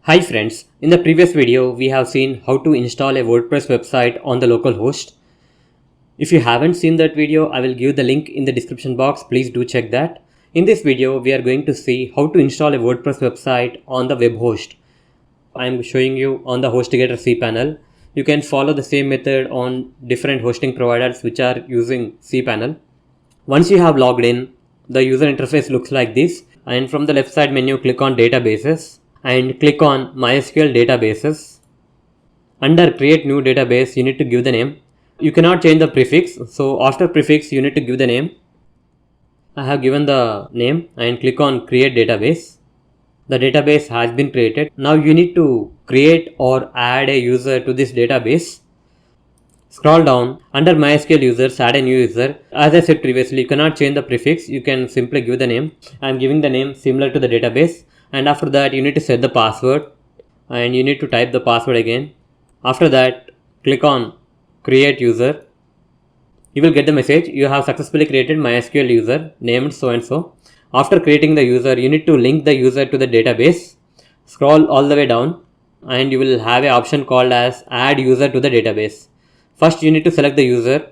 Hi friends, in the previous video we have seen how to install a WordPress website on the local host. If you haven't seen that video, I will give the link in the description box. Please do check that. In this video we are going to see how to install a WordPress website on the web host. I am showing you on the Hostgator cPanel. You can follow the same method on different hosting providers which are using cPanel. Once you have logged in, the user interface looks like this, and from the left side menu click on databases and click on MySQL databases. Under create new database you need to give the name. You cannot change the prefix, so after prefix you need to give the name. I have given the name and click on create database. The database has been created. Now you need to create or add a user to this database. Scroll down, under MySQL users, add a new user. As I said previously, you cannot change the prefix, you can simply give the name. I am giving the name similar to the database, and after that you need to set the password and you need to type the password again. After that, click on create user. You will get the message, you have successfully created MySQL user named so and so. After creating the user, you need to link the user to the database. Scroll all the way down and you will have an option called as add user to the database. First you need to select the user.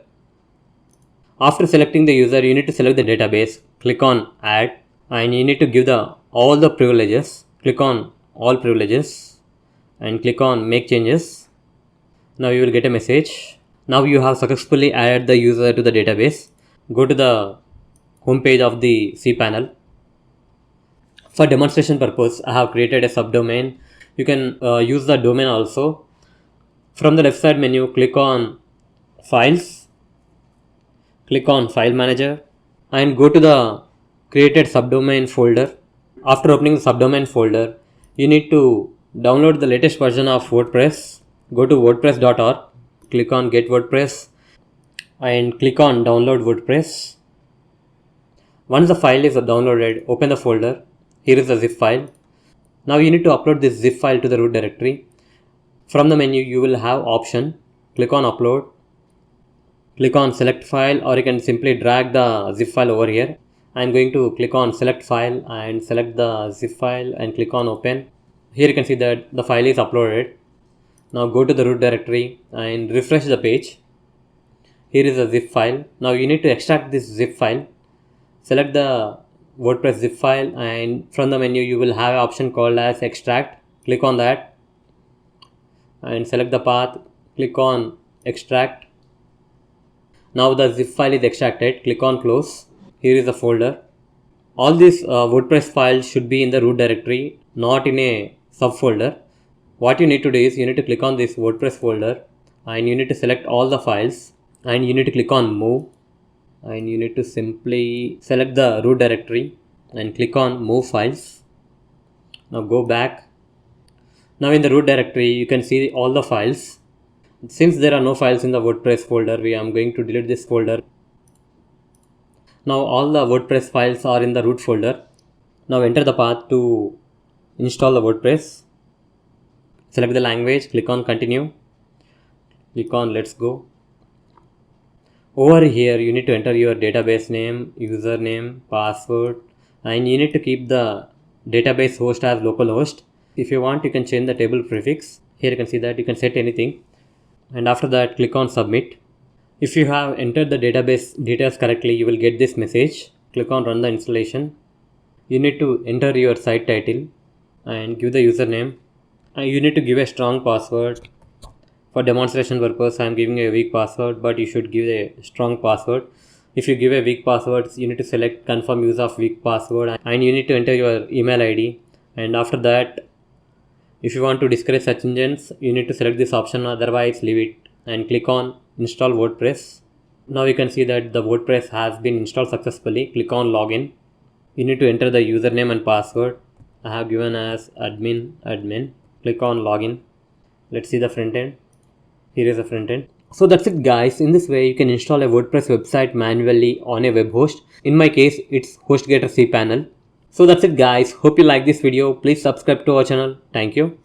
After selecting the user, you need to select the database. Click on add and you need to give all the privileges. Click on all privileges and click on make changes. Now you will get a message. Now you have successfully added the user to the database. Go to the home page of the cPanel. For demonstration purpose, I have created a subdomain. You can use the domain also. From the left side menu, click on Files, click on File Manager and go to the created subdomain folder. After opening the subdomain folder, you need to download the latest version of WordPress. Go to wordpress.org, click on Get WordPress and click on Download WordPress. Once the file is downloaded, open the folder. Here is the zip file. Now you need to upload this zip file to the root directory. From the menu you will have option, click on upload, click on select file, or you can simply drag the zip file over here. I am going to click on select file and select the zip file and click on open. Here you can see that the file is uploaded. Now go to the root directory and refresh the page. Here is the zip file. Now you need to extract this zip file. Select the WordPress zip file and from the menu you will have an option called as extract. Click on that and select the path, click on extract. Now the zip file is extracted, click on close. Here is the folder. All these WordPress files should be in the root directory, not in a subfolder. What you need to do is you need to click on this WordPress folder and you need to select all the files and you need to click on move and you need to simply select the root directory and click on move files. Now go back. Now in the root directory you can see all the files. Since there are no files in the WordPress folder, I am going to delete this folder. Now all the WordPress files are in the root folder. Now enter the path to install the WordPress. Select the language, click on continue, click on let's go. Over here you need to enter your database name, username, password, and you need to keep the database host as localhost. If you want, you can change the table prefix. Here you can see that you can set anything. And after that, click on submit. If you have entered the database details correctly, you will get this message. Click on run the installation. You need to enter your site title and give the username. And you need to give a strong password. For demonstration purpose, I am giving a weak password, but you should give a strong password. If you give a weak password, you need to select confirm use of weak password and you need to enter your email ID. And after that, if you want to discourage search engines, you need to select this option, otherwise leave it and click on install WordPress. Now you can see that the WordPress has been installed successfully. Click on login. You need to enter the username and password. I have given as admin. Click on login. Let's see the front end. Here is the front end. So that's it guys. In this way you can install a WordPress website manually on a web host. In my case it's Hostgator cPanel. So that's it guys. Hope you like this video. Please subscribe to our channel. Thank you.